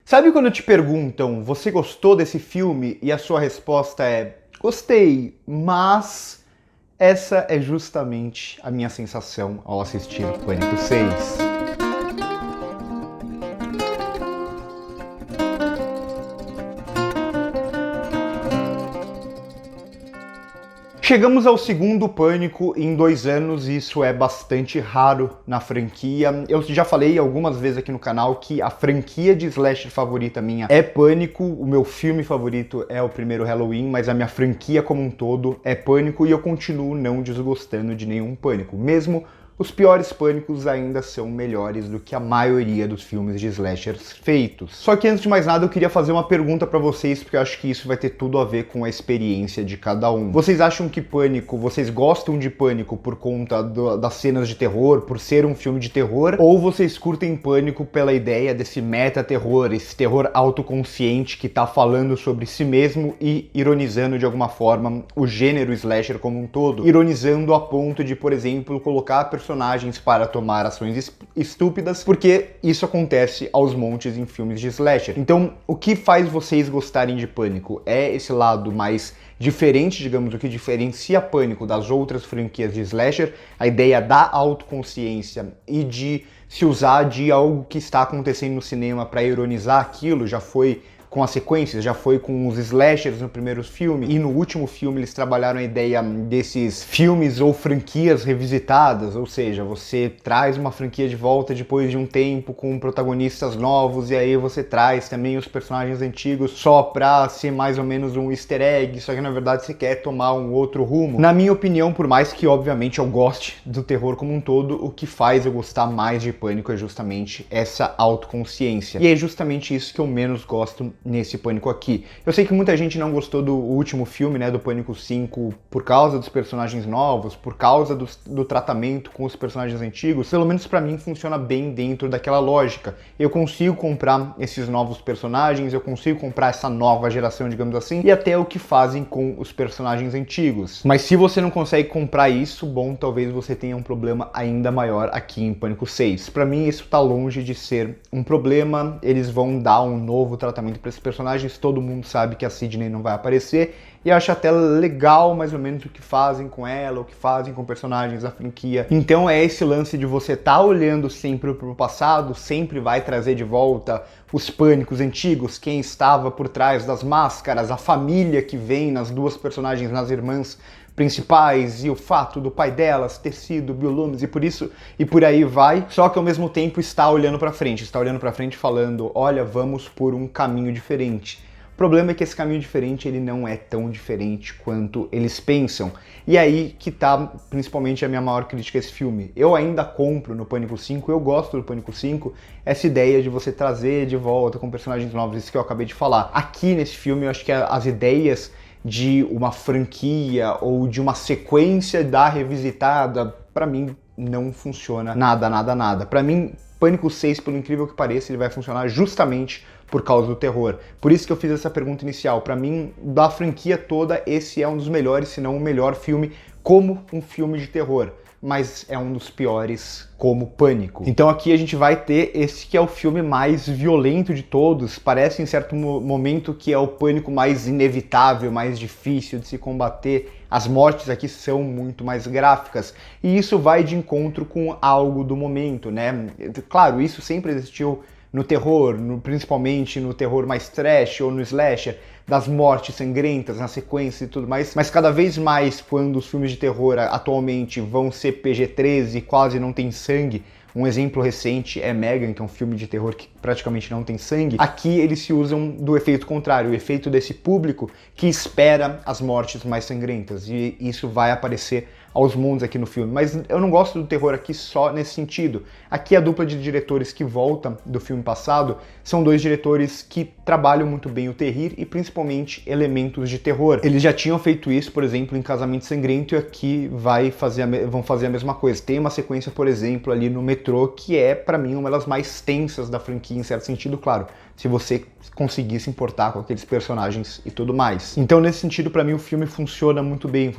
Sabe quando te perguntam, você gostou desse filme? E a sua resposta é, gostei, mas essa é justamente a minha sensação ao assistir Pânico 6. Chegamos ao segundo Pânico em 2 anos e isso é bastante raro na franquia. Eu já falei algumas vezes aqui no canal que a franquia de slasher favorita minha é Pânico, o meu filme favorito é o primeiro Halloween, mas a minha franquia como um todo é Pânico e eu continuo não desgostando de nenhum Pânico. Mesmo os piores Pânicos ainda são melhores do que a maioria dos filmes de slashers feitos. Só que antes de mais nada eu queria fazer uma pergunta pra vocês, porque eu acho que isso vai ter tudo a ver com a experiência de cada um. Vocês acham que Pânico, vocês gostam de Pânico por conta das cenas de terror, por ser um filme de terror, ou vocês curtem Pânico pela ideia desse meta-terror, esse terror autoconsciente que tá falando sobre si mesmo e ironizando de alguma forma o gênero slasher como um todo, ironizando a ponto de, por exemplo, colocar personagens para tomar ações estúpidas, porque isso acontece aos montes em filmes de slasher. Então, o que faz vocês gostarem de Pânico? É esse lado mais diferente, digamos, o que diferencia Pânico das outras franquias de slasher, a ideia da autoconsciência e de se usar de algo que está acontecendo no cinema para ironizar aquilo, já foi com as sequências, já foi com os slashers no primeiro filme, e no último filme eles trabalharam a ideia desses filmes ou franquias revisitadas, ou seja, você traz uma franquia de volta depois de um tempo com protagonistas novos, e aí você traz também os personagens antigos só pra ser mais ou menos um easter egg, só que na verdade você quer tomar um outro rumo. Na minha opinião, por mais que obviamente eu goste do terror como um todo, o que faz eu gostar mais de Pânico é justamente essa autoconsciência. E é justamente isso que eu menos gosto nesse Pânico aqui. Eu sei que muita gente não gostou do último filme, né, do Pânico 5, por causa dos personagens novos, por causa do tratamento com os personagens antigos. Pelo menos pra mim funciona bem dentro daquela lógica. Eu consigo comprar esses novos personagens, eu consigo comprar essa nova geração, digamos assim, e até o que fazem com os personagens antigos. Mas se você não consegue comprar isso, bom, talvez você tenha um problema ainda maior aqui em Pânico 6. Pra mim isso tá longe de ser um problema, eles vão dar um novo tratamento pra esses personagens, todo mundo sabe que a Sidney não vai aparecer, e acho até legal mais ou menos o que fazem com ela, o que fazem com personagens da franquia. Então é esse lance de você tá olhando sempre pro passado, sempre vai trazer de volta os Pânicos antigos, quem estava por trás das máscaras, a família que vem nas duas personagens, nas irmãs principais, e o fato do pai delas ter sido Bill Loomis, e por isso e por aí vai, só que ao mesmo tempo está olhando pra frente falando, olha, vamos por um caminho diferente. O problema é que esse caminho diferente ele não é tão diferente quanto eles pensam. E aí que tá principalmente a minha maior crítica a esse filme. Eu ainda compro no Pânico 5, eu gosto do Pânico 5, essa ideia de você trazer de volta com personagens novos, isso que eu acabei de falar. Aqui nesse filme eu acho que as ideias de uma franquia ou de uma sequência da Revisitada, pra mim não funciona nada. Pra mim, Pânico 6, pelo incrível que pareça, ele vai funcionar justamente por causa do terror. Por isso que eu fiz essa pergunta inicial. Pra mim, da franquia toda, esse é um dos melhores, se não o melhor filme como um filme de terror. Mas é um dos piores como Pânico. Então aqui a gente vai ter esse que é o filme mais violento de todos, parece em certo momento que é o Pânico mais inevitável, mais difícil de se combater. As mortes aqui são muito mais gráficas, e isso vai de encontro com algo do momento, né? Claro, isso sempre existiu no terror, principalmente no terror mais trash ou no slasher, das mortes sangrentas na sequência e tudo mais, mas cada vez mais quando os filmes de terror atualmente vão ser PG-13, quase não tem sangue. Um exemplo recente é Megan, que é um filme de terror que praticamente não tem sangue. Aqui eles se usam do efeito contrário, o efeito desse público que espera as mortes mais sangrentas, e isso vai aparecer aos montes aqui no filme. Mas eu não gosto do terror aqui só nesse sentido. Aqui a dupla de diretores que volta do filme passado são dois diretores que trabalham muito bem o terrir e principalmente elementos de terror. Eles já tinham feito isso, por exemplo, em Casamento Sangrento, e aqui vão fazer a mesma coisa. Tem uma sequência, por exemplo, ali no metrô, que é, pra mim, uma das mais tensas da franquia, em certo sentido, claro, se você conseguir se importar com aqueles personagens e tudo mais. Então, nesse sentido, pra mim, o filme funciona muito bem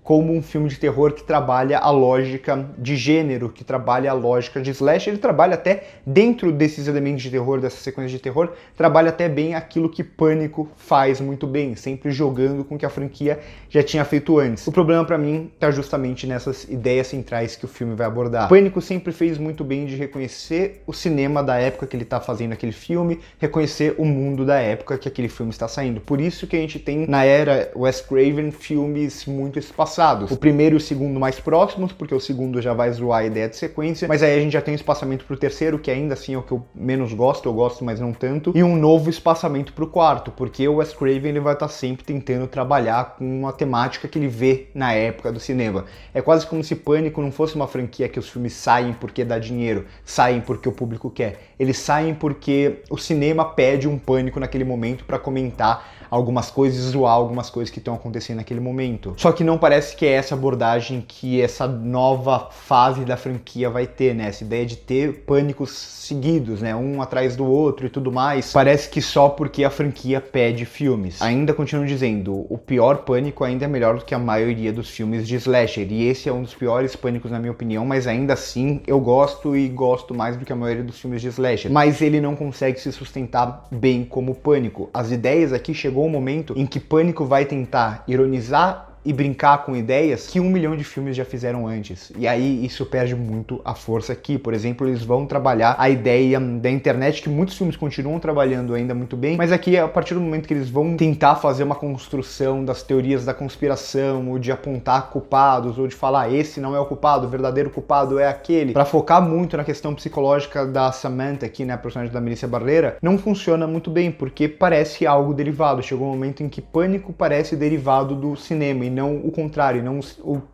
como um filme de terror que trabalha a lógica de gênero, que trabalha a lógica de slasher. Ele trabalha até dentro desses elementos de terror, dessa sequência de terror, trabalha até bem aquilo que Pânico faz muito bem, sempre jogando com o que a franquia já tinha feito antes. O problema pra mim tá justamente nessas ideias centrais que o filme vai abordar. Pânico sempre fez muito bem de reconhecer o cinema da época que ele tá fazendo aquele filme, reconhecer o mundo da época que aquele filme está saindo. Por isso que a gente tem, na era Wes Craven, filmes muito espaçados. O primeiro e o segundo mais próximos, porque o segundo já vai zoar a ideia de sequência, mas aí a gente já tem um espaçamento pro terceiro, que ainda assim é o que eu menos gosto, eu gosto, mas não tanto, e um novo espaçamento pro quarto, porque o Wes Craven ele vai estar sempre tentando trabalhar com uma temática que ele vê na época do cinema. É quase como se Pânico não fosse uma franquia que os filmes saem porque dá dinheiro, saem porque o público quer. Eles saem porque o cinema pede um Pânico naquele momento para comentar algumas coisas e zoar algumas coisas que estão acontecendo naquele momento. Só que não parece que é essa abordagem que essa nova fase da franquia vai ter, né? Essa ideia de ter pânicos seguidos, né? Um atrás do outro e tudo mais. Parece que só porque a franquia pede filmes. Ainda continuo dizendo, o pior Pânico ainda é melhor do que a maioria dos filmes de slasher. E esse é um dos piores Pânicos na minha opinião, mas ainda assim eu gosto e gosto mais do que a maioria dos filmes de slasher. Mas ele não consegue se sustentar bem como Pânico. As ideias aqui chegou um momento em que Pânico vai tentar ironizar e brincar com ideias que 1 milhão de filmes já fizeram antes. E aí isso perde muito a força aqui. Por exemplo, eles vão trabalhar a ideia da internet, que muitos filmes continuam trabalhando ainda muito bem, mas aqui, a partir do momento que eles vão tentar fazer uma construção das teorias da conspiração, ou de apontar culpados, ou de falar esse não é o culpado, o verdadeiro culpado é aquele, para focar muito na questão psicológica da Samantha aqui, né, a personagem da Melissa Barrera, não funciona muito bem, porque parece algo derivado. Chegou um momento em que Pânico parece derivado do cinema, e não o contrário,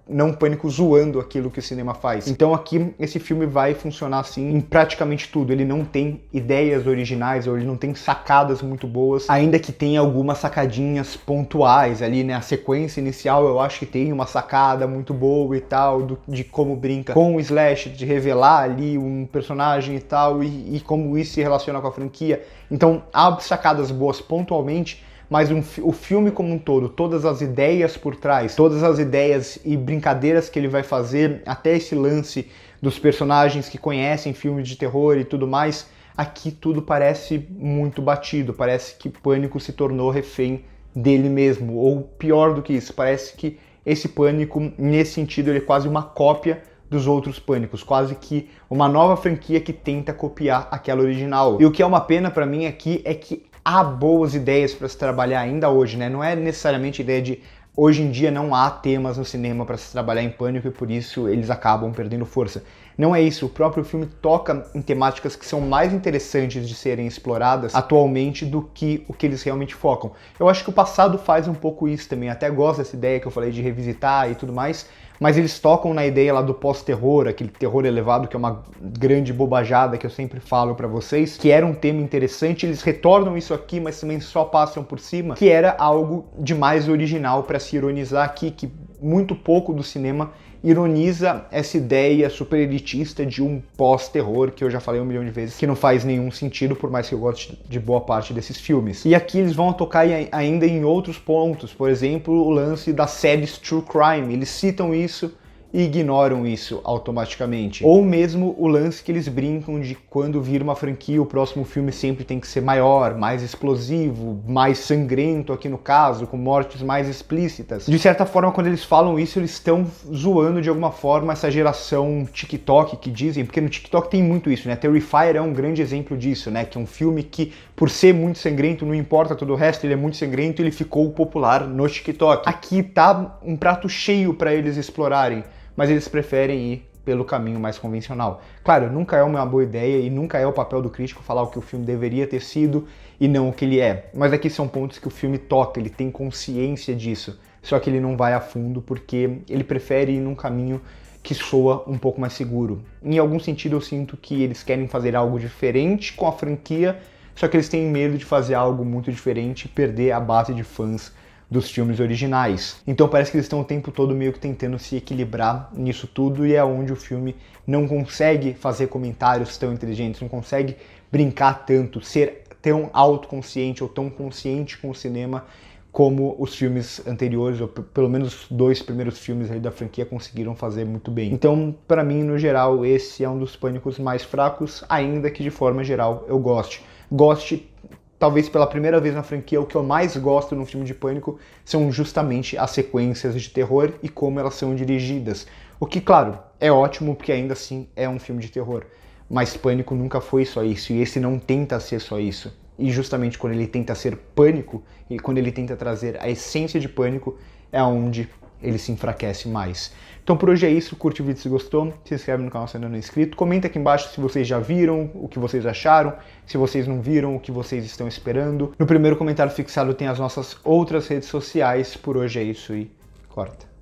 não Pânico zoando aquilo que o cinema faz. Então aqui esse filme vai funcionar assim em praticamente tudo. Ele não tem ideias originais, ou ele não tem sacadas muito boas, ainda que tenha algumas sacadinhas pontuais ali, né? A sequência inicial eu acho que tem uma sacada muito boa e tal, de como brinca com o Slash, de revelar ali um personagem e tal, e como isso se relaciona com a franquia. Então há sacadas boas pontualmente, mas o filme como um todo, todas as ideias por trás, todas as ideias e brincadeiras que ele vai fazer, até esse lance dos personagens que conhecem filmes de terror e tudo mais, aqui tudo parece muito batido, parece que Pânico se tornou refém dele mesmo, ou pior do que isso, parece que esse Pânico, nesse sentido, ele é quase uma cópia dos outros Pânicos, quase que uma nova franquia que tenta copiar aquela original. E o que é uma pena pra mim aqui é que há boas ideias para se trabalhar ainda hoje, né? Não é necessariamente a ideia de hoje em dia não há temas no cinema para se trabalhar em Pânico e por isso eles acabam perdendo força. Não é isso, o próprio filme toca em temáticas que são mais interessantes de serem exploradas atualmente do que o que eles realmente focam. Eu acho que o passado faz um pouco isso também, até gosto dessa ideia que eu falei de revisitar e tudo mais, mas eles tocam na ideia lá do pós-terror, aquele terror elevado que é uma grande bobajada que eu sempre falo pra vocês, que era um tema interessante, eles retornam isso aqui, mas também só passam por cima, que era algo de mais original pra se ironizar aqui, que muito pouco do cinema ironiza essa ideia super elitista de um pós-terror, que eu já falei 1 milhão de vezes, que não faz nenhum sentido, por mais que eu goste de boa parte desses filmes. E aqui eles vão tocar ainda em outros pontos, por exemplo, o lance das séries True Crime, eles citam isso e ignoram isso automaticamente. Ou mesmo o lance que eles brincam de quando vira uma franquia, o próximo filme sempre tem que ser maior, mais explosivo, mais sangrento aqui no caso, com mortes mais explícitas. De certa forma, quando eles falam isso, eles estão zoando de alguma forma essa geração TikTok que dizem, porque no TikTok tem muito isso, né? Terrifier é um grande exemplo disso, né? Que é um filme que, por ser muito sangrento, não importa todo o resto, ele é muito sangrento e ele ficou popular no TikTok. Aqui tá um prato cheio para eles explorarem, mas eles preferem ir pelo caminho mais convencional. Claro, nunca é uma boa ideia e nunca é o papel do crítico falar o que o filme deveria ter sido e não o que ele é. Mas aqui são pontos que o filme toca, ele tem consciência disso, só que ele não vai a fundo porque ele prefere ir num caminho que soa um pouco mais seguro. Em algum sentido eu sinto que eles querem fazer algo diferente com a franquia, só que eles têm medo de fazer algo muito diferente e perder a base de fãs dos filmes originais. Então parece que eles estão o tempo todo meio que tentando se equilibrar nisso tudo, e é onde o filme não consegue fazer comentários tão inteligentes, não consegue brincar tanto, ser tão autoconsciente ou tão consciente com o cinema como os filmes anteriores, ou pelo menos os 2 primeiros filmes aí da franquia conseguiram fazer muito bem. Então, para mim, no geral, esse é um dos Pânicos mais fracos, ainda que de forma geral eu goste. Talvez pela primeira vez na franquia, o que eu mais gosto no filme de Pânico são justamente as sequências de terror e como elas são dirigidas. O que, claro, é ótimo, porque ainda assim é um filme de terror. Mas Pânico nunca foi só isso, e esse não tenta ser só isso. E justamente quando ele tenta ser Pânico, e quando ele tenta trazer a essência de Pânico, é onde ele se enfraquece mais. Então por hoje é isso, curte o vídeo se gostou, se inscreve no canal se ainda não é inscrito, comenta aqui embaixo se vocês já viram, o que vocês acharam, se vocês não viram, o que vocês estão esperando. No primeiro comentário fixado tem as nossas outras redes sociais. Por hoje é isso e corta.